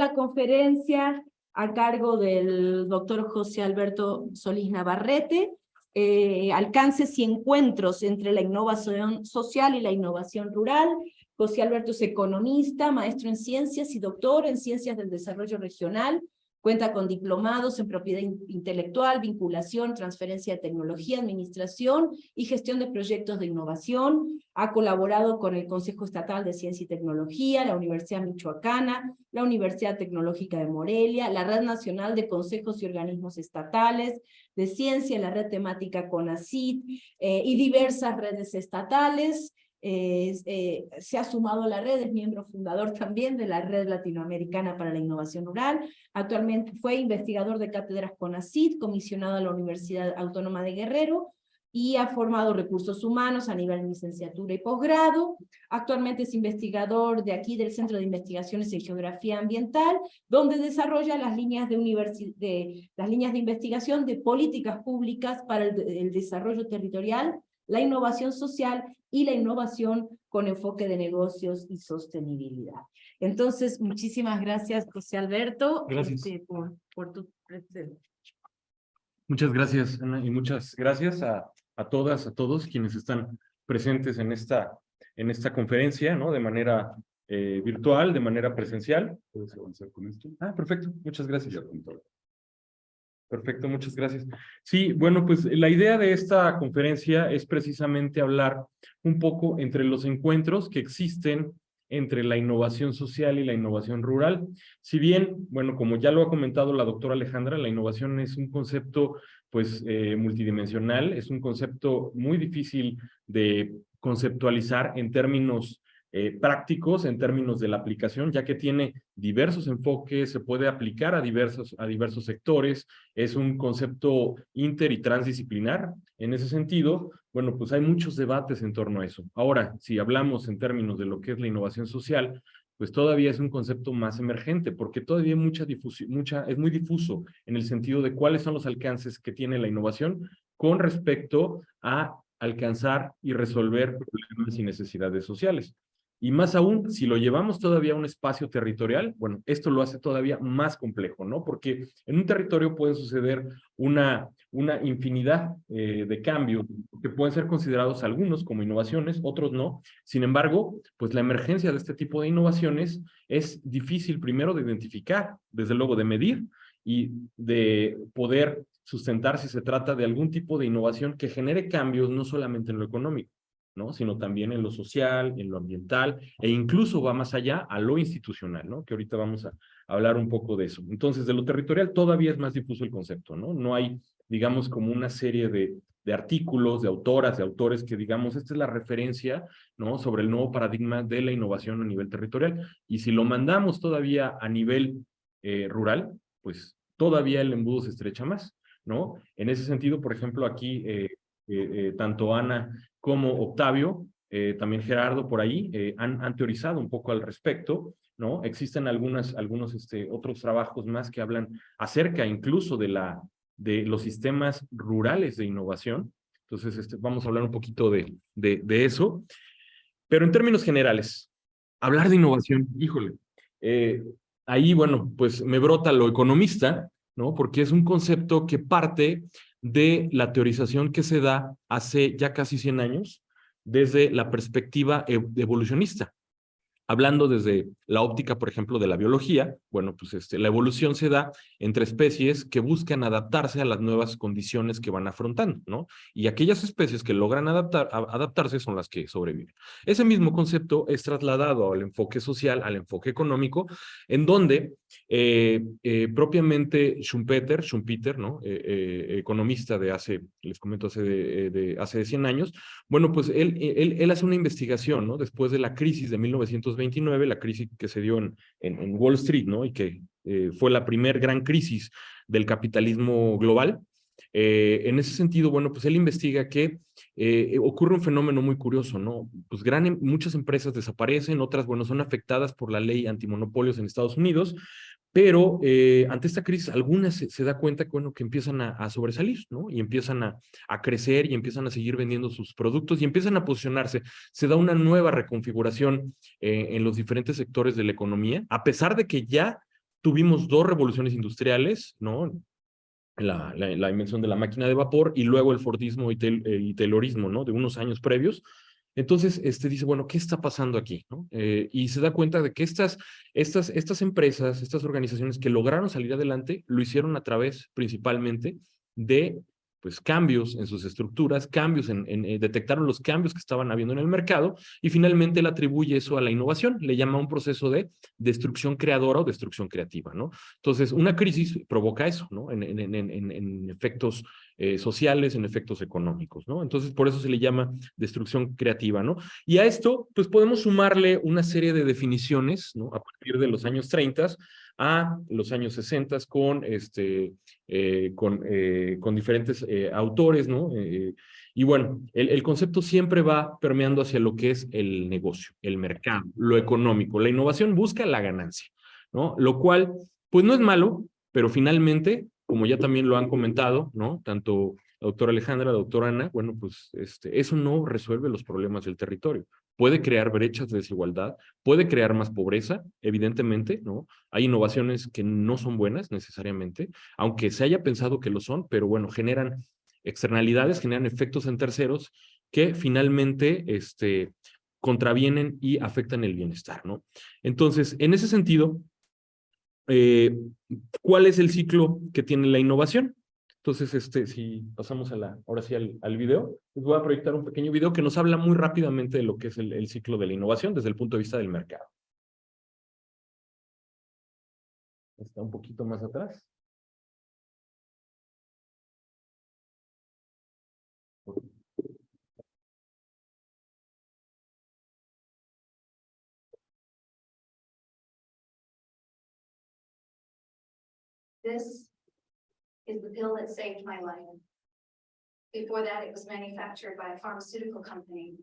la conferencia a cargo del doctor José Alberto Solís Navarrete, alcances y encuentros entre la innovación social y la innovación rural. José Alberto es economista, maestro en ciencias y doctor en ciencias del desarrollo regional. Cuenta con diplomados en propiedad intelectual, vinculación, transferencia de tecnología, administración y gestión de proyectos de innovación. Ha colaborado con el Consejo Estatal de Ciencia y Tecnología, la Universidad Michoacana, la Universidad Tecnológica de Morelia, la Red Nacional de Consejos y Organismos Estatales de Ciencia, la Red Temática CONACYT y diversas redes estatales. Se ha sumado a la red, es miembro fundador también de la Red Latinoamericana para la Innovación Rural. Actualmente fue investigador de cátedras CONACYT, comisionado a la Universidad Autónoma de Guerrero, y ha formado recursos humanos a nivel de licenciatura y posgrado. Actualmente es investigador de aquí del Centro de Investigaciones en Geografía Ambiental, donde desarrolla las líneas de investigación de políticas públicas para el desarrollo territorial, la innovación social y la innovación con enfoque de negocios y sostenibilidad. Entonces, muchísimas gracias, José Alberto, gracias. por tu presencia. Muchas gracias, Ana, y muchas gracias a todas, a todos quienes están presentes en esta conferencia, ¿no? De manera virtual, de manera presencial. ¿Puedes avanzar con esto? Ah, perfecto, muchas gracias. Perfecto, muchas gracias. Sí, bueno, pues la idea de esta conferencia es precisamente hablar un poco entre los encuentros que existen entre la innovación social y la innovación rural. Si bien, bueno, como ya lo ha comentado la doctora Alejandra, la innovación es un concepto, pues, multidimensional, es un concepto muy difícil de conceptualizar en términos prácticos, en términos de la aplicación, ya que tiene diversos enfoques, se puede aplicar a diversos sectores, es un concepto inter y transdisciplinar. En ese sentido, bueno, pues hay muchos debates en torno a eso. Ahora, si hablamos en términos de lo que es la innovación social, pues todavía es un concepto más emergente, porque todavía hay es muy difuso en el sentido de cuáles son los alcances que tiene la innovación con respecto a alcanzar y resolver problemas y necesidades sociales. Y más aún, si lo llevamos todavía a un espacio territorial, bueno, esto lo hace todavía más complejo, ¿no? Porque en un territorio pueden suceder una infinidad de cambios que pueden ser considerados algunos como innovaciones, otros no. Sin embargo, pues la emergencia de este tipo de innovaciones es difícil primero de identificar, desde luego de medir y de poder sustentar si se trata de algún tipo de innovación que genere cambios no solamente en lo económico, ¿no? Sino también en lo social, en lo ambiental, e incluso va más allá a lo institucional, ¿no? Que ahorita vamos a hablar un poco de eso. Entonces, de lo territorial todavía es más difuso el concepto, ¿no? No hay, digamos, como una serie de artículos, de autoras, de autores que digamos, esta es la referencia, ¿no? Sobre el nuevo paradigma de la innovación a nivel territorial. Y si lo mandamos todavía a nivel rural, pues todavía el embudo se estrecha más, ¿no? En ese sentido, por ejemplo, aquí tanto Ana como Octavio, también Gerardo por ahí, han teorizado un poco al respecto, ¿no? Existen algunos otros trabajos más que hablan acerca incluso de los sistemas rurales de innovación. Entonces, vamos a hablar un poquito de eso. Pero en términos generales, hablar de innovación, híjole, ahí, bueno, pues me brota lo economista, ¿no? Porque es un concepto que parte de la teorización que se da hace ya casi 100 años desde la perspectiva evolucionista. Hablando desde la óptica, por ejemplo, de la biología, bueno, pues la evolución se da entre especies que buscan adaptarse a las nuevas condiciones que van afrontando, ¿no? Y aquellas especies que logran adaptarse son las que sobreviven. Ese mismo concepto es trasladado al enfoque social, al enfoque económico, en donde propiamente Schumpeter, ¿no? Economista de les comento, hace de 100 años, bueno, pues él hace una investigación, ¿no? Después de la crisis de 1929, la crisis que se dio en Wall Street, ¿no? Y que fue la primer gran crisis del capitalismo global. En ese sentido, bueno, pues él investiga que ocurre un fenómeno muy curioso, ¿no? Pues muchas empresas desaparecen, otras, bueno, son afectadas por la ley antimonopolios en Estados Unidos, pero ante esta crisis algunas se da cuenta que, bueno, que empiezan a sobresalir, ¿no? Y empiezan a crecer y empiezan a seguir vendiendo sus productos y empiezan a posicionarse. Se da una nueva reconfiguración en los diferentes sectores de la economía, a pesar de que ya tuvimos dos revoluciones industriales, ¿no? La invención de la máquina de vapor y luego el Fordismo y Taylorismo, ¿no? De unos años previos. Entonces, dice, bueno, ¿qué está pasando aquí? ¿No? Y se da cuenta de que estas empresas, estas organizaciones que lograron salir adelante, lo hicieron a través principalmente de pues cambios en sus estructuras, detectaron los cambios que estaban habiendo en el mercado y finalmente le atribuye eso a la innovación, le llama un proceso de destrucción creadora o destrucción creativa, ¿no? Entonces, una crisis provoca eso, ¿no? En efectos sociales, en efectos económicos, ¿no? Entonces, por eso se le llama destrucción creativa, ¿no? Y a esto, pues podemos sumarle una serie de definiciones, ¿no? A partir de los años 30 a los años 60 con diferentes autores, ¿no? Y bueno, el concepto siempre va permeando hacia lo que es el negocio, el mercado, lo económico. La innovación busca la ganancia, ¿no? Lo cual, pues no es malo, pero finalmente, como ya también lo han comentado, ¿no? Tanto la doctora Alejandra, la doctora Ana, bueno, pues eso no resuelve los problemas del territorio. Puede crear brechas de desigualdad, puede crear más pobreza, evidentemente, ¿no? Hay innovaciones que no son buenas necesariamente, aunque se haya pensado que lo son, pero bueno, generan externalidades, generan efectos en terceros que finalmente contravienen y afectan el bienestar, ¿no? Entonces, en ese sentido, ¿cuál es el ciclo que tiene la innovación? Entonces, si pasamos ahora sí al video, les voy a proyectar un pequeño video que nos habla muy rápidamente de lo que es el ciclo de la innovación desde el punto de vista del mercado. Está un poquito más atrás. This is the pill that saved my life. Before that, it was manufactured by a pharmaceutical company.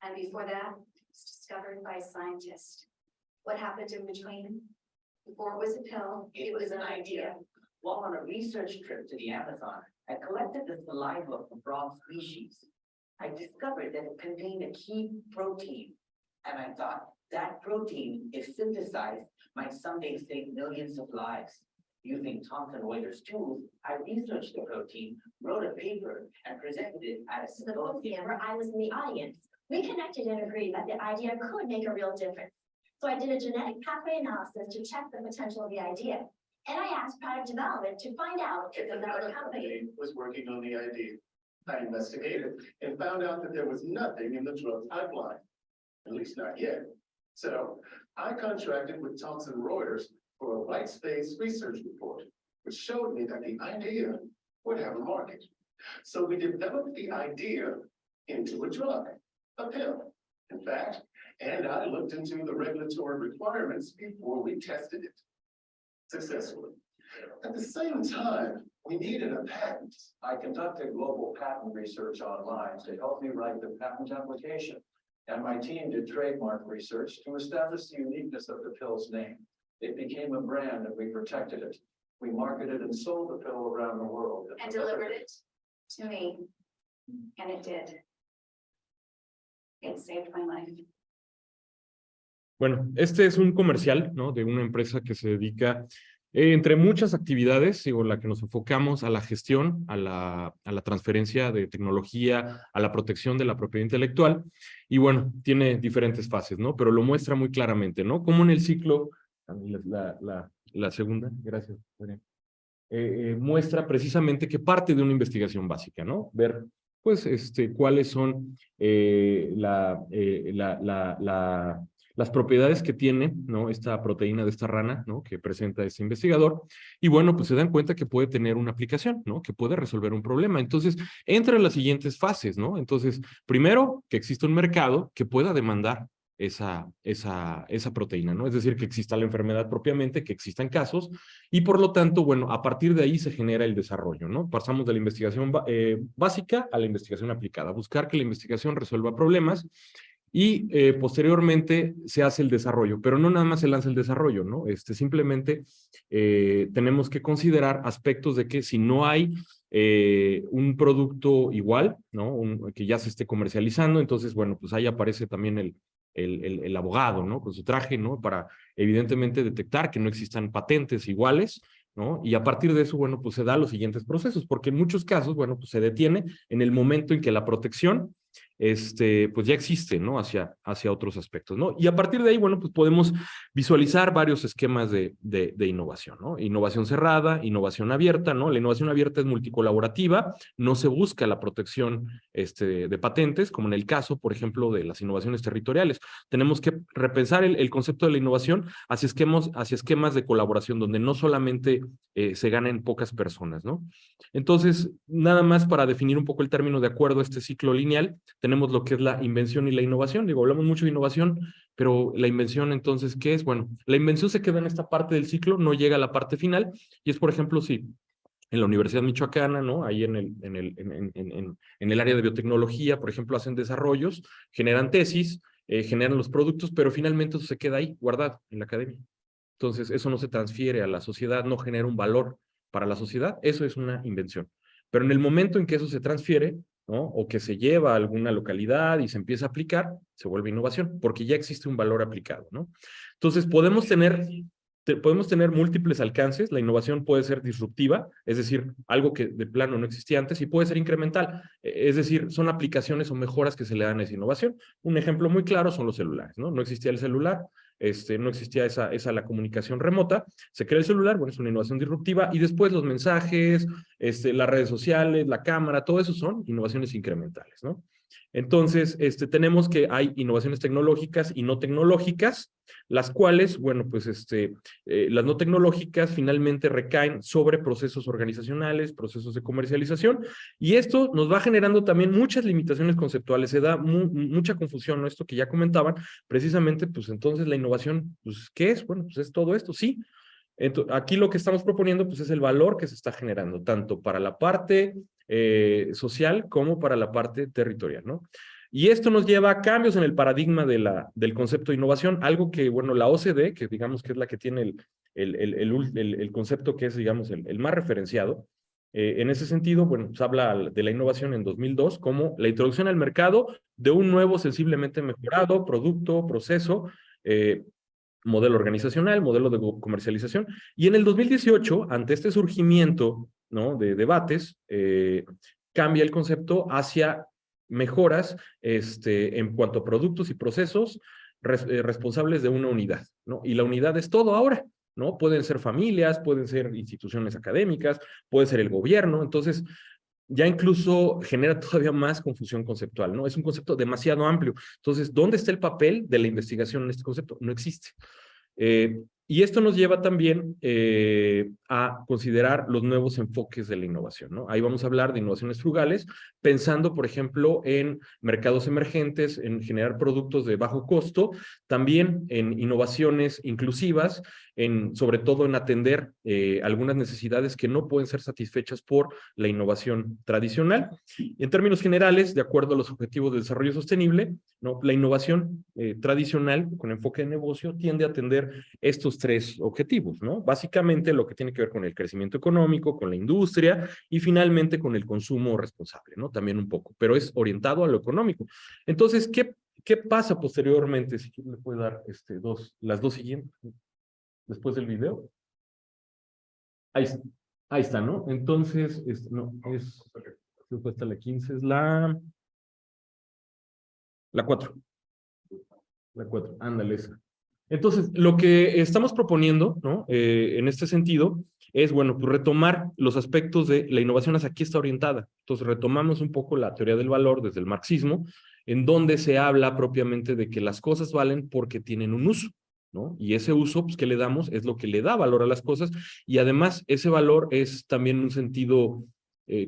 And before that, it was discovered by a scientist. What happened in between? Before it was a pill, it was an idea. While on a research trip to the Amazon, I collected the saliva of frog species. I discovered that it contained a key protein. And I thought that protein, if synthesized, might someday save millions of lives. Using Thomson Reuters tools, I researched the protein, wrote a paper, and presented it at a symposium where I was in the audience. We connected and agreed that the idea could make a real difference. So I did a genetic pathway analysis to check the potential of the idea. And I asked product development to find out if another company was working on the idea. I investigated and found out that there was nothing in the drug pipeline, at least not yet. So I contracted with Thomson Reuters for a white space research report, which showed me that the idea would have a market. So we developed the idea into a drug, a pill, in fact, and I looked into the regulatory requirements before we tested it successfully. At the same time, we needed a patent. I conducted global patent research online to help me write the patent application. And my team did trademark research to establish the uniqueness of the pill's name. It became a brand and we protected it. We marketed and sold the pill around the world. And delivered it to me. And it did. It saved my life. Bueno, este es un comercial, ¿no? De una empresa que se dedica, entre muchas actividades, digo, la que nos enfocamos a la gestión, a la transferencia de tecnología, a la protección de la propiedad intelectual. Y bueno, tiene diferentes fases, ¿no? Pero lo muestra muy claramente, ¿no? Como en el ciclo, la segunda, gracias, muestra precisamente que parte de una investigación básica, ¿no? Ver, pues, cuáles son las propiedades que tiene, ¿no? Esta proteína de esta rana, ¿no? Que presenta este investigador. Y bueno, pues se dan cuenta que puede tener una aplicación, ¿no? Que puede resolver un problema. Entonces, entra en las siguientes fases, ¿no? Entonces, primero, que exista un mercado que pueda demandar esa proteína, ¿no? Es decir, que exista la enfermedad propiamente, que existan casos, y por lo tanto, bueno, a partir de ahí se genera el desarrollo, ¿no? Pasamos de la investigación básica a la investigación aplicada, buscar que la investigación resuelva problemas, y posteriormente se hace el desarrollo, pero no nada más se lanza el desarrollo, ¿no? Simplemente tenemos que considerar aspectos de que si no hay un producto igual, ¿no? Que ya se esté comercializando, entonces, bueno, pues ahí aparece también el abogado, ¿no? Con su traje, ¿no? Para evidentemente detectar que no existan patentes iguales, ¿no? Y a partir de eso, bueno, pues se da los siguientes procesos, porque en muchos casos, bueno, pues se detiene en el momento en que la protección, pues ya existe, ¿no? Hacia otros aspectos, ¿no? Y a partir de ahí, bueno, pues podemos visualizar varios esquemas de innovación, ¿no? Innovación cerrada, innovación abierta, ¿no? La innovación abierta es multicolaborativa, no se busca la protección de patentes, como en el caso, por ejemplo, de las innovaciones territoriales. Tenemos que repensar el concepto de la innovación hacia esquemas de colaboración, donde no solamente se ganen pocas personas, ¿no? Entonces, nada más para definir un poco el término de acuerdo a este ciclo lineal, tenemos lo que es la invención y la innovación. Digo, hablamos mucho de innovación, pero la invención, entonces, ¿qué es? Bueno, la invención se queda en esta parte del ciclo, no llega a la parte final, y es, por ejemplo, si en la Universidad Michoacana, ¿no? Ahí en el área de biotecnología, por ejemplo, hacen desarrollos, generan tesis, generan los productos, pero finalmente eso se queda ahí, guardado en la academia. Entonces, eso no se transfiere a la sociedad, no genera un valor para la sociedad, eso es una invención. Pero en el momento en que eso se transfiere, ¿no? O que se lleva a alguna localidad y se empieza a aplicar, se vuelve innovación, porque ya existe un valor aplicado, ¿no? Entonces, podemos tener múltiples alcances. La innovación puede ser disruptiva, es decir, algo que de plano no existía antes, y puede ser incremental, es decir, son aplicaciones o mejoras que se le dan a esa innovación. Un ejemplo muy claro son los celulares, ¿no? No existía el celular, no existía la comunicación remota, se crea el celular, bueno, es una innovación disruptiva, y después los mensajes, las redes sociales, la cámara, todo eso son innovaciones incrementales, ¿no? Entonces, tenemos que hay innovaciones tecnológicas y no tecnológicas, las cuales, bueno, pues las no tecnológicas finalmente recaen sobre procesos organizacionales, procesos de comercialización, y esto nos va generando también muchas limitaciones conceptuales, se da mucha confusión, ¿no? Esto que ya comentaban, precisamente, pues entonces la innovación, pues, ¿qué es? Bueno, pues es todo esto, sí. Entonces, aquí lo que estamos proponiendo, pues es el valor que se está generando, tanto para la parte social como para la parte territorial, ¿no? Y esto nos lleva a cambios en el paradigma del concepto de innovación, algo que, bueno, la OCDE, que digamos que es la que tiene el concepto que es, digamos, el más referenciado, en ese sentido, bueno, pues habla de la innovación en 2002 como la introducción al mercado de un nuevo sensiblemente mejorado producto, proceso, modelo organizacional, modelo de comercialización, y en el 2018, ante este surgimiento, ¿no? de debates, cambia el concepto hacia mejoras en cuanto a productos y procesos responsables de una unidad, ¿no? Y la unidad es todo ahora, ¿no? Pueden ser familias, pueden ser instituciones académicas, puede ser el gobierno, entonces ya incluso genera todavía más confusión conceptual, ¿no? Es un concepto demasiado amplio. Entonces, ¿dónde está el papel de la investigación en este concepto? No existe. Y esto nos lleva también a considerar los nuevos enfoques de la innovación, ¿no? Ahí vamos a hablar de innovaciones frugales, pensando, por ejemplo, en mercados emergentes, en generar productos de bajo costo, también en innovaciones inclusivas, sobre todo en atender algunas necesidades que no pueden ser satisfechas por la innovación tradicional. En términos generales, de acuerdo a los objetivos de desarrollo sostenible, ¿no? La innovación tradicional, con enfoque de negocio, tiende a atender estos tres objetivos, ¿no? Básicamente lo que tiene que ver con el crecimiento económico, con la industria y finalmente con el consumo responsable, ¿no? También un poco, pero es orientado a lo económico. Entonces, ¿qué pasa posteriormente? Si me puede dar las dos siguientes, después del video. Ahí está, ¿no? Entonces, no, supuesta la 15, es la 4. La 4, ándale esa. Entonces, lo que estamos proponiendo, ¿no? En este sentido, es, bueno, pues retomar los aspectos de la innovación hacia aquí está orientada. Entonces, retomamos un poco la teoría del valor desde el marxismo, en donde se habla propiamente de que las cosas valen porque tienen un uso, ¿no? Y ese uso, pues, que le damos es lo que le da valor a las cosas, y además ese valor es también un sentido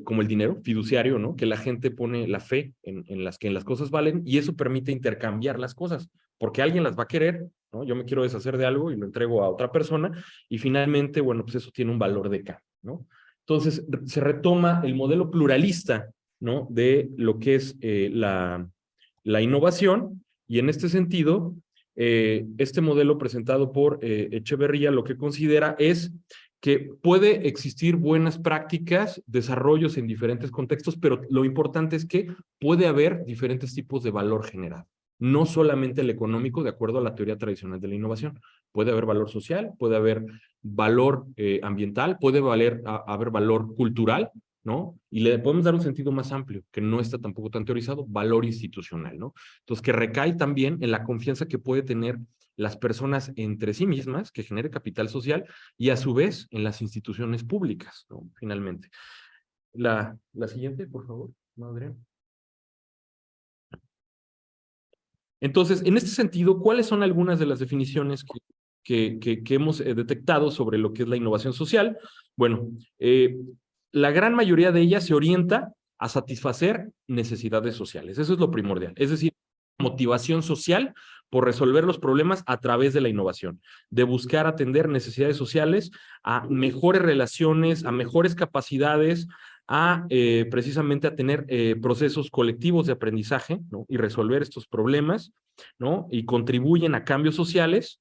como el dinero fiduciario, ¿no? Que la gente pone la fe en que las cosas valen, y eso permite intercambiar las cosas, porque alguien las va a querer, ¿no? Yo me quiero deshacer de algo y lo entrego a otra persona, y finalmente, bueno, pues eso tiene un valor de cambio, ¿no? Entonces, se retoma el modelo pluralista, ¿no? De lo que es la innovación, y en este sentido, este modelo presentado por Echeverría lo que considera es que puede existir buenas prácticas, desarrollos en diferentes contextos, pero lo importante es que puede haber diferentes tipos de valor generado, no solamente el económico, de acuerdo a la teoría tradicional de la innovación. Puede haber valor social, puede haber valor ambiental, puede haber valor cultural, ¿no? Y le podemos dar un sentido más amplio, que no está tampoco tan teorizado, valor institucional, ¿no? Entonces, que recae también en la confianza que puede tener las personas entre sí mismas, que genere capital social, y a su vez en las instituciones públicas, ¿no? Finalmente. La siguiente, por favor, Adrián. Entonces, en este sentido, ¿cuáles son algunas de las definiciones que hemos detectado sobre lo que es la innovación social? Bueno, la gran mayoría de ellas se orienta a satisfacer necesidades sociales. Eso es lo primordial. Es decir, motivación social por resolver los problemas a través de la innovación, de buscar atender necesidades sociales a mejores relaciones, a mejores capacidades, precisamente a tener procesos colectivos de aprendizaje, ¿no? Y resolver estos problemas, ¿no? Y contribuyen a cambios sociales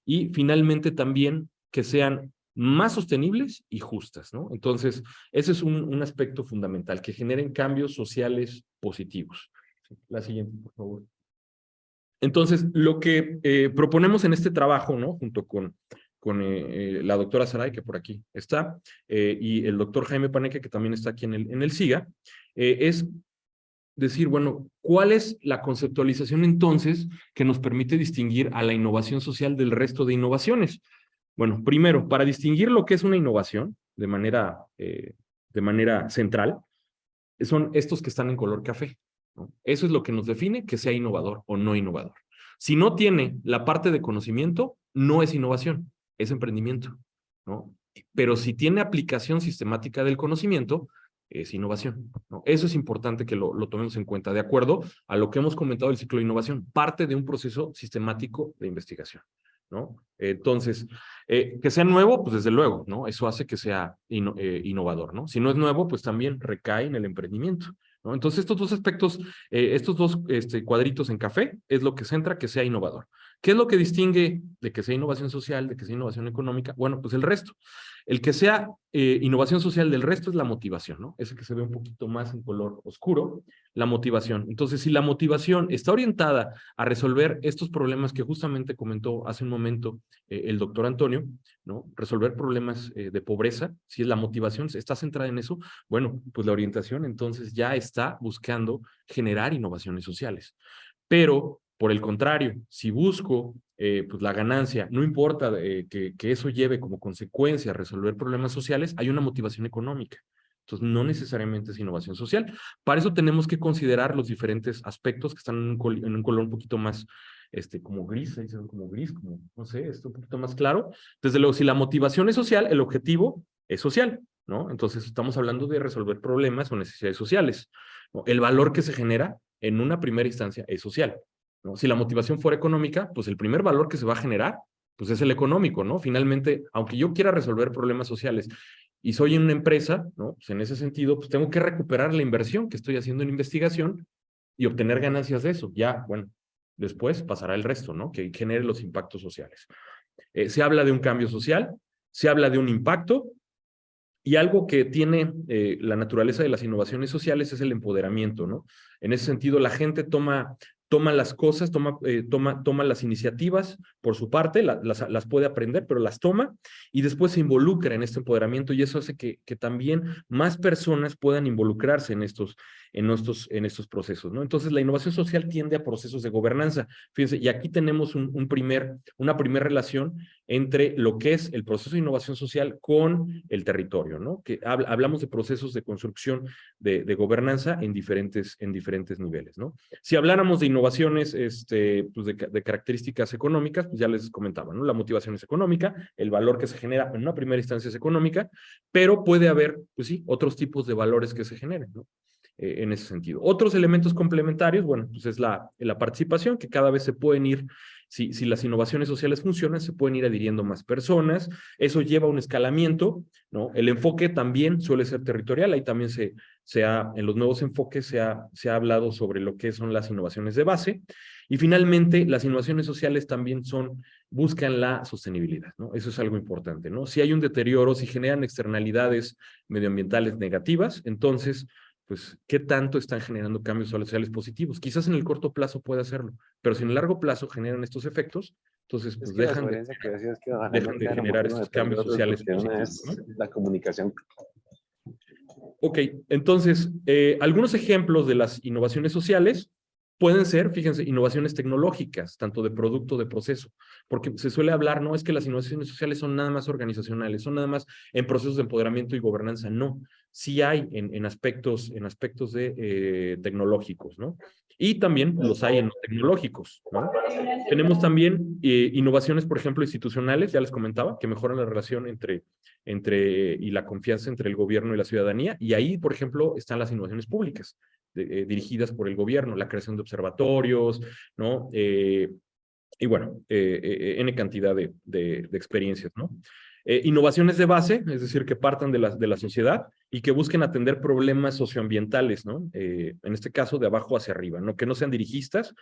y finalmente también que sean más sostenibles y justas, ¿no? Entonces, ese es un aspecto fundamental, que generen cambios sociales positivos. La siguiente, por favor. Entonces, lo que proponemos en este trabajo, ¿no? Junto con la doctora Saray, que por aquí está, y el doctor Jaime Paneque, que también está aquí en el SIGA, es decir, bueno, ¿cuál es la conceptualización entonces que nos permite distinguir a la innovación social del resto de innovaciones? Bueno, primero, para distinguir lo que es una innovación de manera central, son estos que están en color café, ¿no? Eso es lo que nos define que sea innovador o no innovador. Si no tiene la parte de conocimiento, no es innovación, es emprendimiento, ¿no? Pero si tiene aplicación sistemática del conocimiento, es innovación, ¿no? Eso es importante que lo tomemos en cuenta, de acuerdo a lo que hemos comentado del ciclo de innovación, parte de un proceso sistemático de investigación, ¿no? Entonces, que sea nuevo, pues desde luego, ¿no? Eso hace que sea innovador, ¿no? Si no es nuevo, pues también recae en el emprendimiento, ¿no? Entonces, estos dos aspectos, estos dos cuadritos en café, es lo que centra que sea innovador. ¿Qué es lo que distingue de que sea innovación social, de que sea innovación económica? Bueno, pues el resto. El que sea innovación social del resto es la motivación, ¿no? Ese que se ve un poquito más en color oscuro, la motivación. Entonces, si la motivación está orientada a resolver estos problemas que justamente comentó hace un momento el doctor Antonio, ¿no? Resolver problemas de pobreza, si la motivación está centrada en eso, bueno, pues la orientación entonces ya está buscando generar innovaciones sociales. Pero, por el contrario, si busco pues la ganancia, no importa que eso lleve como consecuencia a resolver problemas sociales, hay una motivación económica. Entonces, no necesariamente es innovación social. Para eso tenemos que considerar los diferentes aspectos que están en un color un poquito más, como gris, como gris, como, no sé, un poquito más claro. Desde luego, si la motivación es social, el objetivo es social, ¿no? Entonces, estamos hablando de resolver problemas o necesidades sociales, ¿no? El valor que se genera en una primera instancia es social, ¿no? Si la motivación fuera económica, pues el primer valor que se va a generar, pues es el económico, ¿no? Finalmente, aunque yo quiera resolver problemas sociales y soy en una empresa, ¿no? Pues en ese sentido, pues tengo que recuperar la inversión que estoy haciendo en investigación y obtener ganancias de eso. Ya, bueno, después pasará el resto, ¿no? Que genere los impactos sociales. Se habla de un cambio social, se habla de un impacto, y algo que tiene la naturaleza de las innovaciones sociales es el empoderamiento, ¿no? En ese sentido, la gente toma las cosas, toma las iniciativas por su parte, las puede aprender, pero las toma y después se involucra en este empoderamiento y eso hace que también más personas puedan involucrarse en estos procesos, ¿no? Entonces, la innovación social tiende a procesos de gobernanza. Fíjense, y aquí tenemos una primera relación entre lo que es el proceso de innovación social con el territorio, ¿no? Que hablamos de procesos de construcción de gobernanza en diferentes niveles, ¿no? Si habláramos de innovaciones pues de características económicas, pues ya les comentaba, ¿no? La motivación es económica, el valor que se genera en una primera instancia es económica, pero puede haber, pues sí, otros tipos de valores que se generen, ¿no? En ese sentido. Otros elementos complementarios, bueno, pues es la participación, que cada vez se pueden ir, si las innovaciones sociales funcionan, se pueden ir adhiriendo más personas, eso lleva a un escalamiento, ¿no? El enfoque también suele ser territorial, ahí también en los nuevos enfoques se ha hablado sobre lo que son las innovaciones de base, y finalmente las innovaciones sociales también buscan la sostenibilidad, ¿no? Eso es algo importante, ¿no? Si hay un deterioro, si generan externalidades medioambientales negativas, entonces pues, ¿qué tanto están generando cambios sociales positivos? Quizás en el corto plazo puede hacerlo, pero si en el largo plazo generan estos efectos, entonces, pues, la dejan sugerencia que decía es que ojalá dejan no de quedara generar uno estos detrás de cambios otros, sociales porque una positivos, es ¿no? la comunicación. Ok, entonces, algunos ejemplos de las innovaciones sociales pueden ser, fíjense, innovaciones tecnológicas, tanto de producto, de proceso, porque se suele hablar, no es que las innovaciones sociales son nada más organizacionales, son nada más en procesos de empoderamiento y gobernanza, no, sí hay en aspectos de tecnológicos, ¿no? Y también los hay en no tecnológicos, ¿no? Tenemos también innovaciones, por ejemplo, institucionales, ya les comentaba, que mejoran la relación y la confianza entre el gobierno y la ciudadanía, y ahí, por ejemplo, están las innovaciones públicas, dirigidas por el gobierno, la creación de observatorios, ¿no? Y bueno, N cantidad de experiencias, ¿no? Innovaciones de base, es decir, que partan de la sociedad y que busquen atender problemas socioambientales, ¿no? En este caso, de abajo hacia arriba, ¿no? Que no sean dirigistas,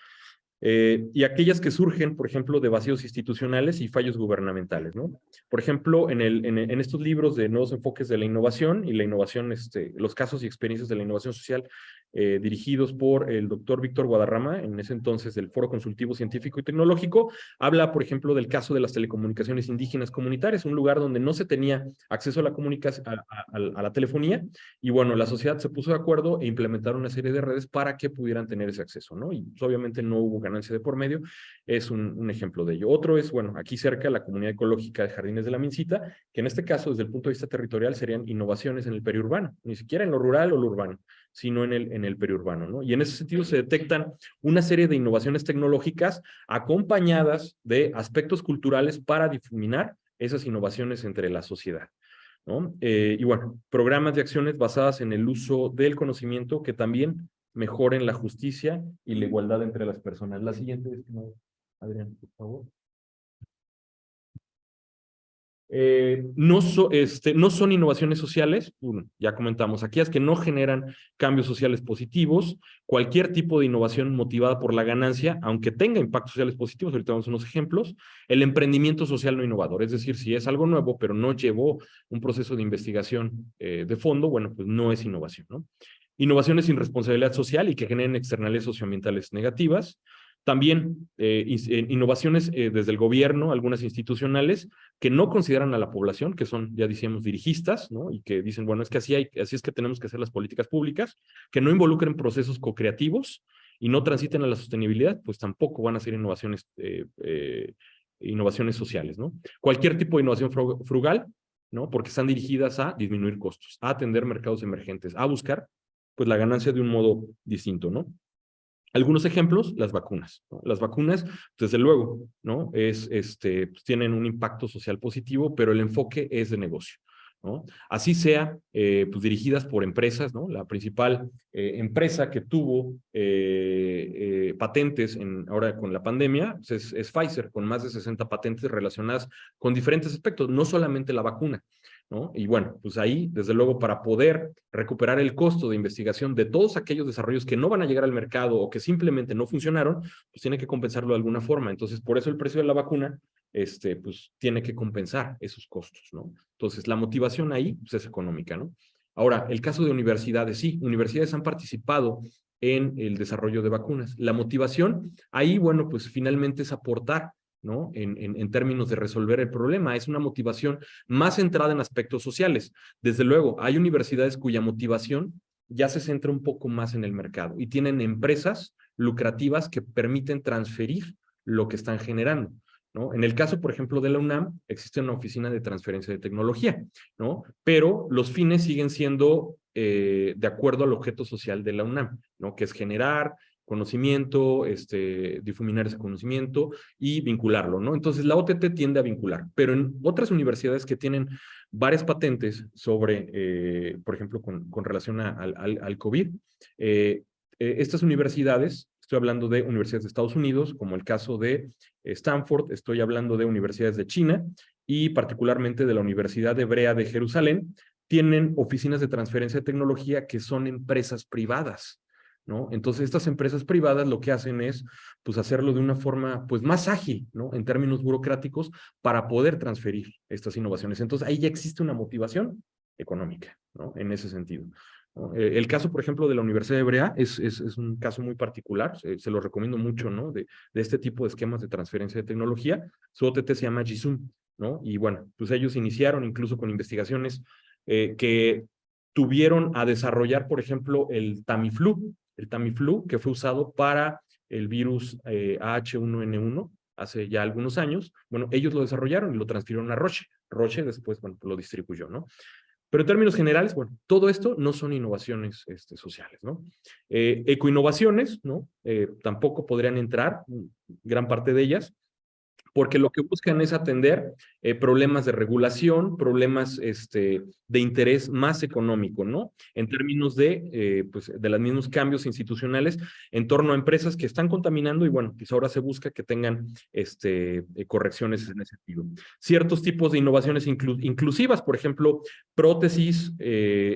y aquellas que surgen, por ejemplo, de vacíos institucionales y fallos gubernamentales, ¿no? Por ejemplo, en estos libros de nuevos enfoques de la innovación y la innovación, los casos y experiencias de la innovación social, dirigidos por el doctor Víctor Guadarrama, en ese entonces del Foro Consultivo Científico y Tecnológico, habla, por ejemplo, del caso de las telecomunicaciones indígenas comunitarias, un lugar donde no se tenía acceso a la comunicación, a la telefonía, y bueno, la sociedad se puso de acuerdo e implementaron una serie de redes para que pudieran tener ese acceso, ¿no? Y pues, obviamente no hubo ganancia de por medio, es un ejemplo de ello. Otro es, bueno, aquí cerca, la comunidad ecológica de Jardines de la Mincita, que en este caso, desde el punto de vista territorial, serían innovaciones en el periurbano, ni siquiera en lo rural o lo urbano, sino en el periurbano, ¿no? Y en ese sentido se detectan una serie de innovaciones tecnológicas acompañadas de aspectos culturales para difuminar esas innovaciones entre la sociedad, ¿no? Y bueno, programas de acciones basadas en el uso del conocimiento que también mejoren la justicia y la igualdad entre las personas. La siguiente, Adrián, por favor. No son innovaciones sociales, ya comentamos, aquellas que no generan cambios sociales positivos, cualquier tipo de innovación motivada por la ganancia, aunque tenga impactos sociales positivos, ahorita vamos a unos ejemplos, el emprendimiento social no innovador, es decir, si es algo nuevo, pero no llevó un proceso de investigación de fondo, bueno, pues no es innovación, ¿no? Innovaciones sin responsabilidad social y que generen externalidades socioambientales negativas. También innovaciones desde el gobierno, algunas institucionales, que no consideran a la población, que son, ya decíamos, dirigistas, ¿no? Y que dicen, bueno, es que así es que tenemos que hacer las políticas públicas, que no involucren procesos co-creativos y no transiten a la sostenibilidad, pues tampoco van a ser innovaciones sociales, ¿no? Cualquier tipo de innovación frugal, ¿no? Porque están dirigidas a disminuir costos, a atender mercados emergentes, a buscar, pues, la ganancia de un modo distinto, ¿no? Algunos ejemplos, las vacunas, ¿no? Las vacunas, desde luego, ¿no? Pues tienen un impacto social positivo, pero el enfoque es de negocio, ¿no? Así sea, pues dirigidas por empresas, ¿no? La principal empresa que tuvo patentes ahora con la pandemia pues es Pfizer, con más de 60 patentes relacionadas con diferentes aspectos, no solamente la vacuna, ¿no? Y bueno, pues ahí, desde luego, para poder recuperar el costo de investigación de todos aquellos desarrollos que no van a llegar al mercado o que simplemente no funcionaron, pues tiene que compensarlo de alguna forma. Entonces, por eso el precio de la vacuna, pues tiene que compensar esos costos, ¿no? Entonces, la motivación ahí, pues es económica, ¿no? Ahora, el caso de universidades, sí, universidades han participado en el desarrollo de vacunas. La motivación ahí, bueno, pues finalmente es aportar, ¿no? En términos de resolver el problema. Es una motivación más centrada en aspectos sociales. Desde luego, hay universidades cuya motivación ya se centra un poco más en el mercado y tienen empresas lucrativas que permiten transferir lo que están generando, ¿no? En el caso, por ejemplo, de la UNAM, existe una oficina de transferencia de tecnología, ¿no? Pero los fines siguen siendo de acuerdo al objeto social de la UNAM, ¿no? Que es generar conocimiento, difuminar ese conocimiento y vincularlo, ¿no? Entonces la OTT tiende a vincular, pero en otras universidades que tienen varias patentes sobre, por ejemplo, con relación al COVID, estas universidades, estoy hablando de universidades de Estados Unidos, como el caso de Stanford, estoy hablando de universidades de China y particularmente de la Universidad Hebrea de Jerusalén, tienen oficinas de transferencia de tecnología que son empresas privadas, ¿no? Entonces, estas empresas privadas lo que hacen es, pues, hacerlo de una forma, pues, más ágil, ¿no? En términos burocráticos, para poder transferir estas innovaciones. Entonces, ahí ya existe una motivación económica, ¿no? En ese sentido. ¿no? El caso, por ejemplo, de la Universidad Hebrea es un caso muy particular, se lo recomiendo mucho, ¿no? De este tipo de esquemas de transferencia de tecnología. Su OTT se llama GSUM, ¿no? Y bueno, pues ellos iniciaron incluso con investigaciones que tuvieron a desarrollar, por ejemplo, el Tamiflu, que fue usado para el virus H1N1 hace ya algunos años. Bueno, ellos lo desarrollaron y lo transfirieron a Roche. Roche después, bueno, lo distribuyó, ¿no? Pero en términos generales, bueno, todo esto no son innovaciones sociales, ¿no? Ecoinnovaciones, ¿no? Tampoco podrían entrar, gran parte de ellas, porque lo que buscan es atender problemas de regulación, problemas de interés más económico, ¿no? En términos pues, de los mismos cambios institucionales en torno a empresas que están contaminando y bueno, pues ahora se busca que tengan correcciones en ese sentido. Ciertos tipos de innovaciones inclusivas, por ejemplo, prótesis,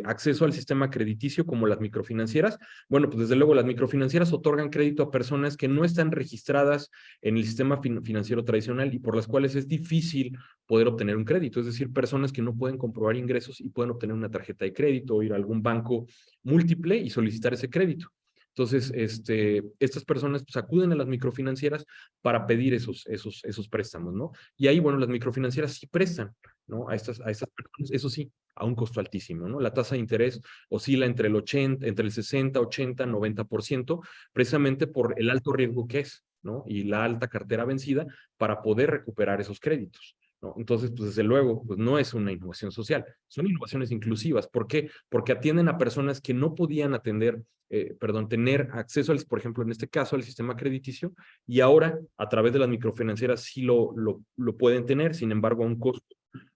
acceso al sistema crediticio como las microfinancieras. Bueno, pues desde luego las microfinancieras otorgan crédito a personas que no están registradas en el sistema financiero tradicional y por las cuales es difícil poder obtener un crédito, es decir, personas que no pueden comprobar ingresos y pueden obtener una tarjeta de crédito o ir a algún banco múltiple y solicitar ese crédito. Entonces, estas personas pues, acuden a las microfinancieras para pedir esos préstamos, ¿no? Y ahí, bueno, las microfinancieras sí prestan, ¿no? A estas personas, eso sí, a un costo altísimo, ¿no? La tasa de interés oscila entre el 60, 80, 90%, precisamente por el alto riesgo que es, ¿no? Y la alta cartera vencida para poder recuperar esos créditos, ¿no? Entonces, pues desde luego, pues no es una innovación social, son innovaciones inclusivas. ¿Por qué? Porque atienden a personas que no podían tener acceso, por ejemplo, en este caso, al sistema crediticio, y ahora, a través de las microfinancieras, sí lo pueden tener, sin embargo, a un costo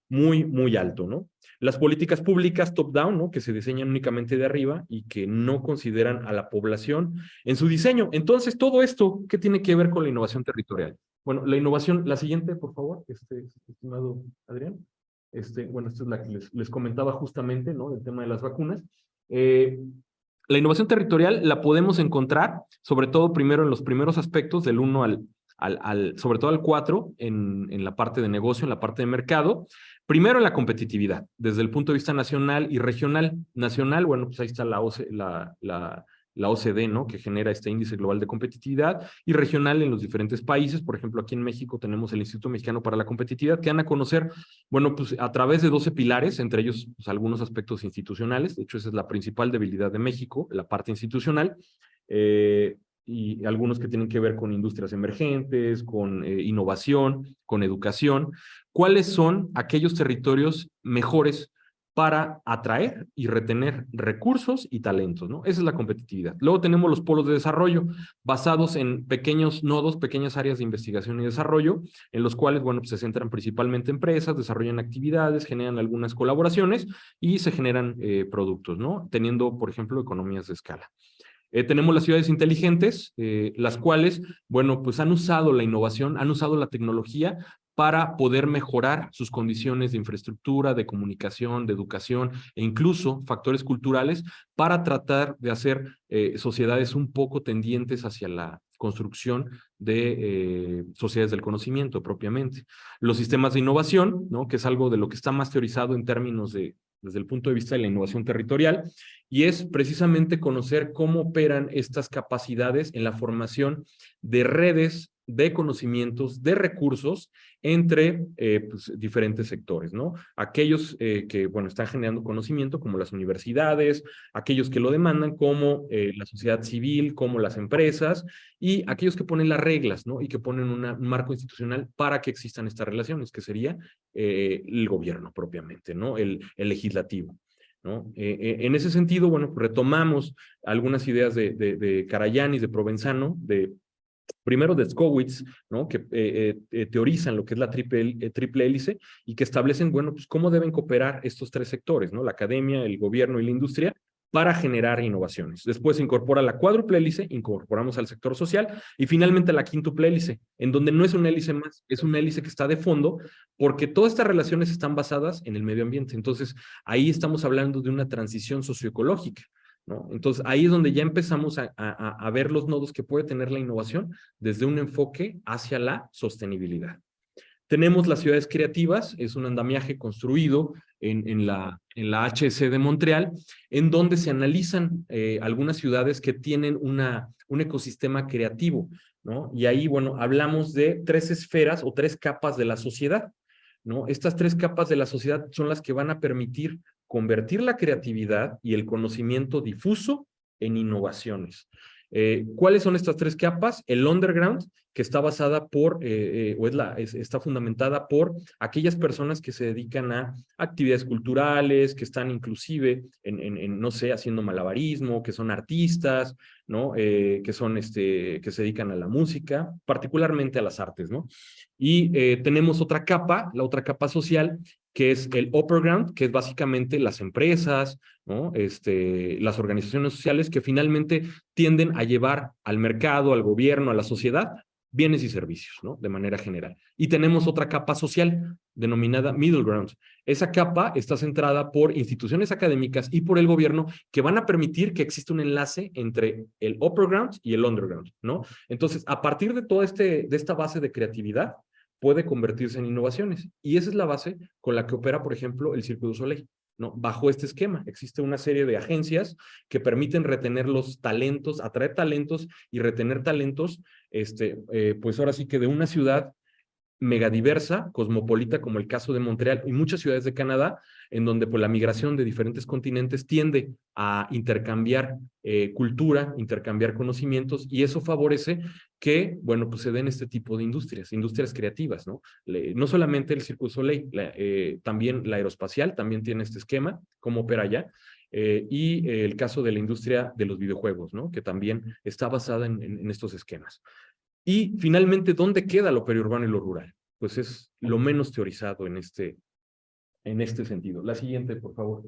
muy, muy alto, ¿no? Las políticas públicas top-down, ¿no? Que se diseñan únicamente de arriba y que no consideran a la población en su diseño. Entonces, todo esto, ¿qué tiene que ver con la innovación territorial? Bueno, la innovación, la siguiente, por favor, estimado Adrián. Bueno, esta es la que les comentaba justamente, ¿no? El tema de las vacunas. La innovación territorial la podemos encontrar, sobre todo primero en los primeros aspectos, del 1 sobre todo al 4, en la parte de negocio, en la parte de mercado. Primero en la competitividad, desde el punto de vista nacional y regional. Nacional, bueno, pues ahí está la OCDE, ¿no? Que genera este índice global de competitividad, y regional en los diferentes países. Por ejemplo, aquí en México tenemos el Instituto Mexicano para la Competitividad, que dan a conocer, bueno, pues a través de 12 pilares, entre ellos pues, algunos aspectos institucionales. De hecho, esa es la principal debilidad de México, la parte institucional, y algunos que tienen que ver con industrias emergentes, con innovación, con educación. ¿Cuáles son aquellos territorios mejores para atraer y retener recursos y talentos, ¿no? Esa es la competitividad. Luego tenemos los polos de desarrollo, basados en pequeños nodos, pequeñas áreas de investigación y desarrollo, en los cuales, bueno, pues se centran principalmente empresas, desarrollan actividades, generan algunas colaboraciones y se generan productos, ¿no? Teniendo, por ejemplo, economías de escala. Tenemos las ciudades inteligentes, las cuales, bueno, pues han usado la innovación, han usado la tecnología para poder mejorar sus condiciones de infraestructura, de comunicación, de educación e incluso factores culturales para tratar de hacer sociedades un poco tendientes hacia la construcción de sociedades del conocimiento propiamente. Los sistemas de innovación, ¿no? Que es algo de lo que está más teorizado en términos desde el punto de vista de la innovación territorial, y es precisamente conocer cómo operan estas capacidades en la formación de redes de conocimientos, de recursos entre pues, diferentes sectores, ¿no? Aquellos que, bueno, están generando conocimiento, como las universidades, aquellos que lo demandan, como la sociedad civil, como las empresas, y aquellos que ponen las reglas, ¿no? Y que ponen un marco institucional para que existan estas relaciones, que sería el gobierno propiamente, ¿no? El legislativo, ¿no? En ese sentido, bueno, retomamos algunas ideas de Karayanis, de Provenzano, primero de Skowitz, ¿no? Que teorizan lo que es la triple hélice y que establecen, bueno, pues cómo deben cooperar estos tres sectores, ¿no? La academia, el gobierno y la industria, para generar innovaciones. Después se incorpora la cuádruple hélice, incorporamos al sector social, y finalmente la quíntuple hélice, en donde no es una hélice más, es una hélice que está de fondo, porque todas estas relaciones están basadas en el medio ambiente. Entonces, ahí estamos hablando de una transición socioecológica, ¿no? Entonces, ahí es donde ya empezamos a ver los nodos que puede tener la innovación desde un enfoque hacia la sostenibilidad. Tenemos las ciudades creativas, es un andamiaje construido en la HEC de Montreal, en donde se analizan algunas ciudades que tienen un ecosistema creativo, ¿no? Y ahí, bueno, hablamos de 3 esferas o 3 capas de la sociedad, ¿no? Estas 3 capas de la sociedad son las que van a permitir convertir la creatividad y el conocimiento difuso en innovaciones. ¿Cuáles son estas 3 capas? El underground, que está basada está fundamentada por aquellas personas que se dedican a actividades culturales, que están inclusive no sé, haciendo malabarismo, que son artistas, ¿no? Que se dedican a la música, particularmente a las artes, ¿no? Y tenemos otra capa, la otra capa social, que es el upper ground, que es básicamente las empresas, ¿no? Las organizaciones sociales que finalmente tienden a llevar al mercado, al gobierno, a la sociedad, bienes y servicios, ¿no? De manera general. Y tenemos otra capa social denominada middle ground. Esa capa está centrada por instituciones académicas y por el gobierno que van a permitir que exista un enlace entre el upper ground y el underground, ¿no? Entonces, a partir de toda de esta base de creatividad, puede convertirse en innovaciones. Y esa es la base con la que opera, por ejemplo, el Cirque du Soleil, ¿no? Bajo este esquema, existe una serie de agencias que permiten retener los talentos, atraer talentos y retener talentos, pues ahora sí que de una ciudad megadiversa, cosmopolita, como el caso de Montreal y muchas ciudades de Canadá, en donde pues, la migración de diferentes continentes tiende a intercambiar cultura, intercambiar conocimientos, y eso favorece que, bueno, pues se den este tipo de industrias creativas, ¿no? No solamente el Cirque du Soleil, también la aeroespacial también tiene este esquema, cómo opera allá, y el caso de la industria de los videojuegos, ¿no? Que también está basada en estos esquemas. Y finalmente, ¿dónde queda lo periurbano y lo rural? Pues es lo menos teorizado en este sentido. La siguiente, por favor.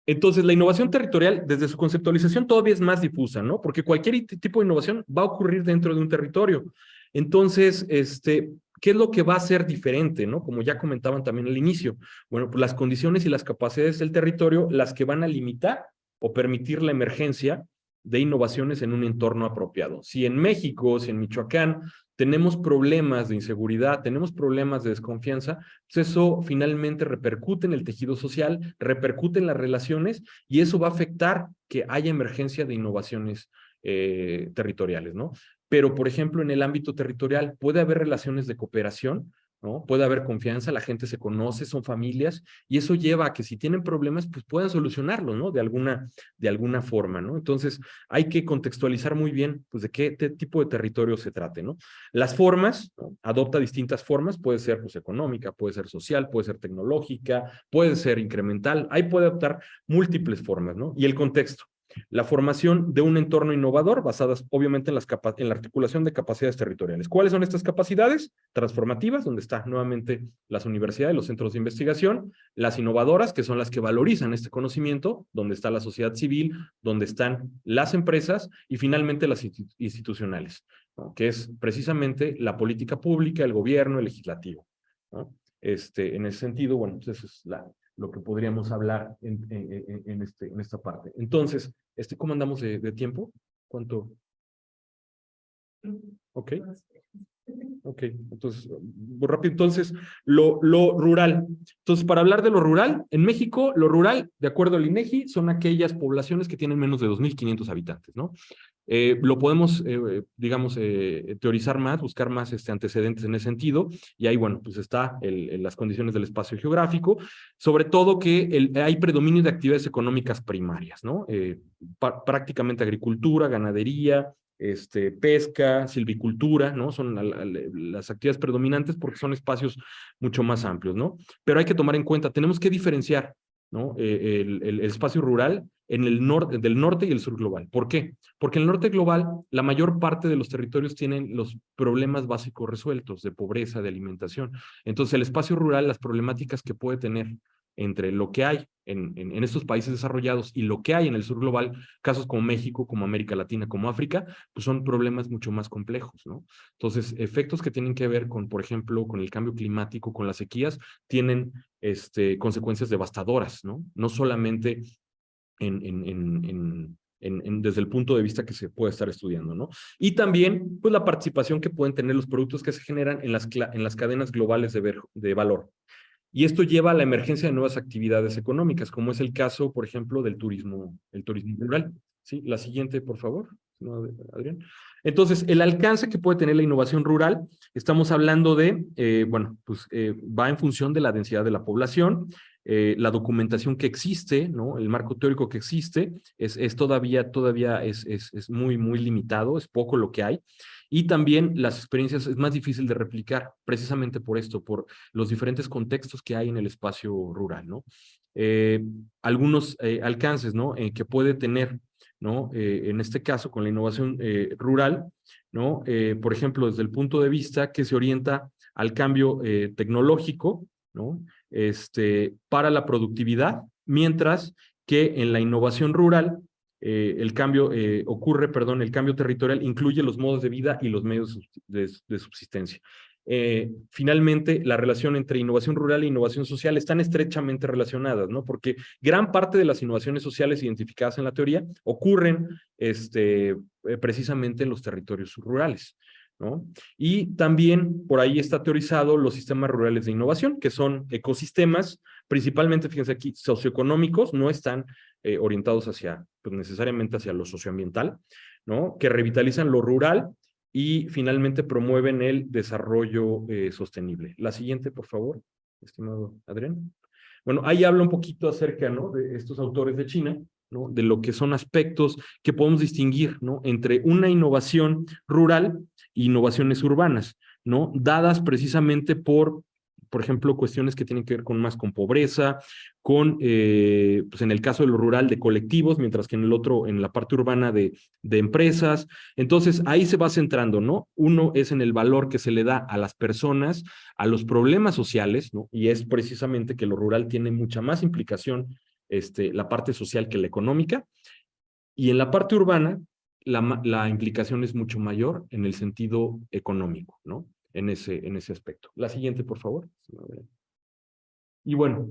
Entonces, la innovación territorial, desde su conceptualización, todavía es más difusa, ¿no? Porque cualquier tipo de innovación va a ocurrir dentro de un territorio. Entonces, ¿qué es lo que va a ser diferente, no? Como ya comentaban también al inicio. Bueno, pues las condiciones y las capacidades del territorio, las que van a limitar o permitir la emergencia de innovaciones en un entorno apropiado. Si en México, si en Michoacán tenemos problemas de inseguridad, tenemos problemas de desconfianza, pues eso finalmente repercute en el tejido social, repercute en las relaciones y eso va a afectar que haya emergencia de innovaciones territoriales, ¿no? Pero, por ejemplo, en el ámbito territorial puede haber relaciones de cooperación, ¿no? Puede haber confianza, la gente se conoce, son familias, y eso lleva a que si tienen problemas, pues puedan solucionarlos, ¿no? De alguna forma, ¿no? Entonces, hay que contextualizar muy bien, pues, de qué tipo de territorio se trate, ¿no? Las formas, ¿no? Adopta distintas formas, puede ser, pues, económica, puede ser social, puede ser tecnológica, puede ser incremental, ahí puede adoptar múltiples formas, ¿no? Y el contexto. La formación de un entorno innovador basadas obviamente en la articulación de capacidades territoriales. ¿Cuáles son estas capacidades? Transformativas, donde están nuevamente las universidades, los centros de investigación, las innovadoras, que son las que valorizan este conocimiento, donde está la sociedad civil, donde están las empresas, y finalmente las institucionales, ¿no? Que es precisamente la política pública, el gobierno, el legislativo, ¿no? En ese sentido, bueno, pues eso es lo que podríamos hablar en esta parte. Entonces, ¿cómo andamos de tiempo? ¿Cuánto? Ok. Ok, entonces, muy rápido. Entonces, lo rural. Entonces, para hablar de lo rural, en México, lo rural, de acuerdo al INEGI, son aquellas poblaciones que tienen menos de 2,500 habitantes, ¿no? Lo podemos, digamos, teorizar más, buscar más antecedentes en ese sentido, y ahí, bueno, pues está las condiciones del espacio geográfico, sobre todo que hay predominio de actividades económicas primarias, ¿no? Prácticamente agricultura, ganadería, pesca, silvicultura, ¿no? Son las actividades predominantes porque son espacios mucho más amplios, ¿no? Pero hay que tomar en cuenta, tenemos que diferenciar, ¿no? El espacio rural en del norte y el sur global. ¿Por qué? Porque en el norte global, la mayor parte de los territorios tienen los problemas básicos resueltos de pobreza, de alimentación. Entonces, el espacio rural, las problemáticas que puede tener entre lo que hay en estos países desarrollados y lo que hay en el sur global, casos como México, como América Latina, como África, pues son problemas mucho más complejos, ¿no? Entonces, efectos que tienen que ver con, por ejemplo, con el cambio climático, con las sequías, tienen consecuencias devastadoras, ¿no? No solamente en desde el punto de vista que se puede estar estudiando, ¿no? Y también, pues, la participación que pueden tener los productos que se generan en las cadenas globales de valor. Y esto lleva a la emergencia de nuevas actividades económicas, como es el caso, por ejemplo, el turismo rural. ¿Sí? La siguiente, por favor, ¿no, Adrián? Entonces, el alcance que puede tener la innovación rural, estamos hablando de, va en función de la densidad de la población, la documentación que existe, ¿no? El marco teórico que existe es todavía es muy, muy limitado, es poco lo que hay. Y también las experiencias es más difícil de replicar, precisamente por esto, por los diferentes contextos que hay en el espacio rural, ¿no? Algunos alcances, ¿no? Que puede tener, ¿no? En este caso, con la innovación rural, ¿no? Por ejemplo, desde el punto de vista que se orienta al cambio tecnológico, ¿no? Para la productividad, mientras que en la innovación rural el cambio el cambio territorial incluye los modos de vida y los medios de subsistencia. Finalmente, la relación entre innovación rural e innovación social están estrechamente relacionadas, ¿no? Porque gran parte de las innovaciones sociales identificadas en la teoría ocurren precisamente en los territorios rurales, ¿no? Y también por ahí está teorizado los sistemas rurales de innovación, que son ecosistemas, principalmente, fíjense aquí, socioeconómicos, no están orientados hacia, pues necesariamente hacia lo socioambiental, ¿no? Que revitalizan lo rural y finalmente promueven el desarrollo sostenible. La siguiente, por favor, estimado Adrián. Bueno, ahí habla un poquito acerca, ¿no? De estos autores de China, ¿no? De lo que son aspectos que podemos distinguir, ¿no? Entre una innovación rural e innovaciones urbanas, ¿no? Dadas precisamente por ejemplo, cuestiones que tienen que ver más con pobreza, con, pues en el caso de lo rural, de colectivos, mientras que en el otro, en la parte urbana de empresas. Entonces, ahí se va centrando, ¿no? Uno es en el valor que se le da a las personas, a los problemas sociales, ¿no? Y es precisamente que lo rural tiene mucha más implicación, la parte social que la económica. Y en la parte urbana, la implicación es mucho mayor en el sentido económico, ¿no? En ese aspecto. La siguiente, por favor. Y bueno,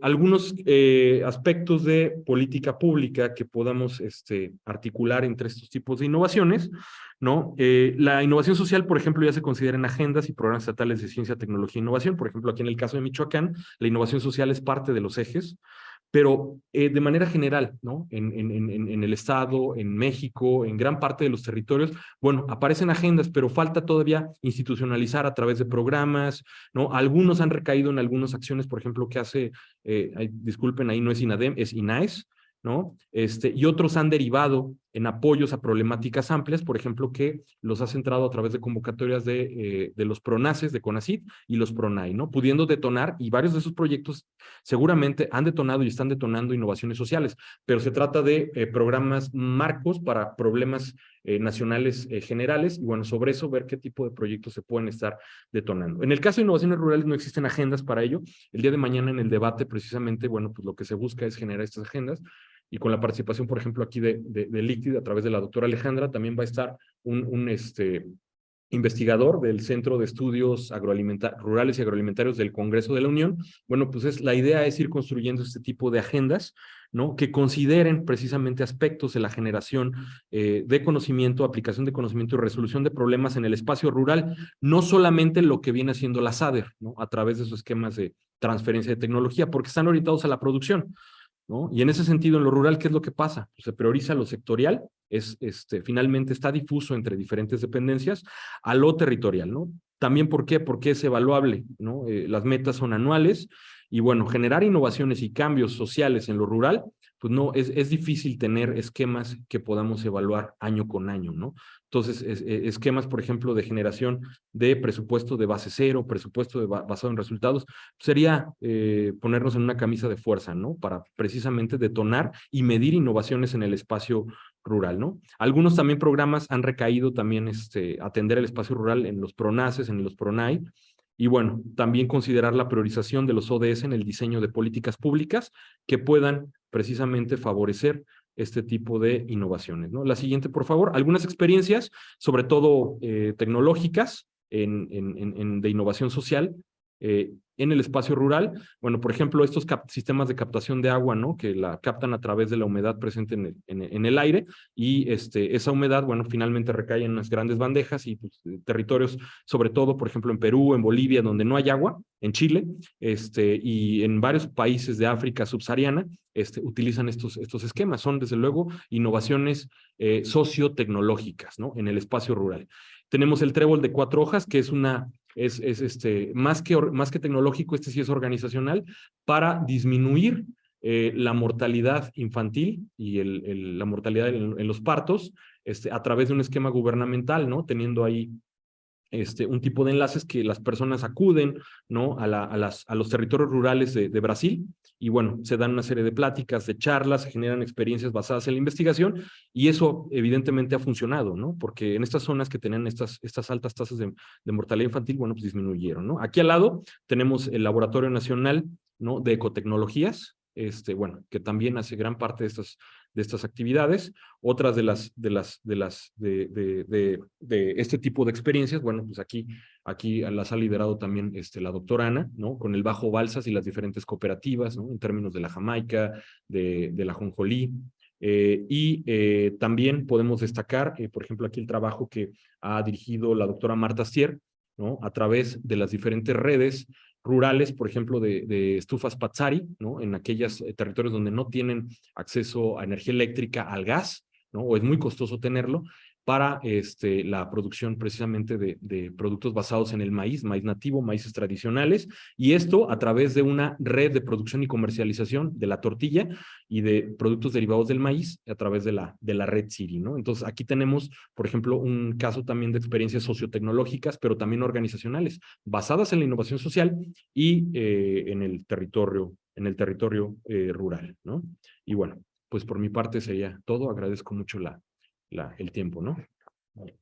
algunos aspectos de política pública que podamos articular entre estos tipos de innovaciones, ¿no? La innovación social, por ejemplo, ya se considera en agendas y programas estatales de ciencia, tecnología e innovación. Por ejemplo, aquí en el caso de Michoacán, la innovación social es parte de los ejes, pero de manera general, ¿no? En el Estado, en México, en gran parte de los territorios, bueno, aparecen agendas, pero falta todavía institucionalizar a través de programas, ¿no? Algunos han recaído en algunas acciones, por ejemplo, que hace, disculpen, ahí no es INADEM, es INAES, ¿no? Y otros han derivado en apoyos a problemáticas amplias, por ejemplo, que los ha centrado a través de convocatorias de los PRONACES, de CONACYT y los PRONAI, ¿no? Pudiendo detonar, y varios de esos proyectos seguramente han detonado y están detonando innovaciones sociales, pero se trata de programas marcos para problemas nacionales generales, y bueno, sobre eso ver qué tipo de proyectos se pueden estar detonando. En el caso de innovaciones rurales no existen agendas para ello. El día de mañana en el debate precisamente, bueno, pues lo que se busca es generar estas agendas, y con la participación, por ejemplo, aquí de LICTID, a través de la doctora Alejandra, también va a estar un investigador del Centro de Estudios Rurales y Agroalimentarios del Congreso de la Unión. Bueno, pues la idea es ir construyendo este tipo de agendas, ¿no? Que consideren precisamente aspectos de la generación de conocimiento, aplicación de conocimiento y resolución de problemas en el espacio rural, no solamente lo que viene haciendo la SADER, ¿no? A través de sus esquemas de transferencia de tecnología, porque están orientados a la producción, ¿no? Y en ese sentido, en lo rural, ¿qué es lo que pasa? Pues se prioriza lo sectorial, finalmente está difuso entre diferentes dependencias, a lo territorial, ¿no? También, ¿por qué? Porque es evaluable, ¿no? Las metas son anuales, y bueno, generar innovaciones y cambios sociales en lo rural, pues no, es difícil tener esquemas que podamos evaluar año con año, ¿no? Entonces, esquemas, por ejemplo, de generación de presupuesto de base cero, presupuesto basado en resultados, sería ponernos en una camisa de fuerza, ¿no? Para precisamente detonar y medir innovaciones en el espacio rural, ¿no? Algunos también programas han recaído también atender el espacio rural en los PRONACES, en los PRONAI, y bueno, también considerar la priorización de los ODS en el diseño de políticas públicas que puedan precisamente favorecer este tipo de innovaciones, ¿no? La siguiente, por favor. Algunas experiencias, sobre todo tecnológicas, de innovación social, en el espacio rural. Bueno, por ejemplo, estos sistemas de captación de agua, ¿no? Que la captan a través de la humedad presente en el aire, y esa humedad, bueno, finalmente recae en unas grandes bandejas y pues, territorios, sobre todo, por ejemplo, en Perú, en Bolivia, donde no hay agua, en Chile, y en varios países de África subsahariana, utilizan estos esquemas. Son, desde luego, innovaciones sociotecnológicas, ¿no? En el espacio rural. Tenemos el trébol de 4 hojas, que es más que tecnológico, sí es organizacional, para disminuir la mortalidad infantil y la mortalidad en los partos, a través de un esquema gubernamental, ¿no? Teniendo ahí un tipo de enlaces que las personas acuden, ¿no? a los territorios rurales de Brasil, y bueno, se dan una serie de pláticas, de charlas, se generan experiencias basadas en la investigación, y eso evidentemente ha funcionado, ¿no? Porque en estas zonas que tenían estas altas tasas de mortalidad infantil, bueno, pues disminuyeron, ¿no? Aquí al lado tenemos el Laboratorio Nacional, ¿no? de Ecotecnologías, bueno, que también hace gran parte de estas actividades. Otras de este tipo de experiencias, bueno, pues aquí las ha liderado también la doctora Ana, ¿no? Con el Bajo Balsas y las diferentes cooperativas, ¿no? En términos de la Jamaica, de la Jonjolí. También podemos destacar, por ejemplo, aquí el trabajo que ha dirigido la doctora Marta Stier, ¿no? A través de las diferentes redes rurales, por ejemplo, de estufas Pazzari, ¿no? En aquellos territorios donde no tienen acceso a energía eléctrica, al gas, ¿no? O es muy costoso tenerlo, para la producción precisamente de productos basados en el maíz nativo, maíces tradicionales, y esto a través de una red de producción y comercialización de la tortilla y de productos derivados del maíz a través de la red Siri, ¿no? Entonces aquí tenemos, por ejemplo, un caso también de experiencias sociotecnológicas, pero también organizacionales, basadas en la innovación social y en el territorio rural, ¿no? Y bueno, pues por mi parte sería todo. Agradezco mucho el tiempo, ¿no? Vale.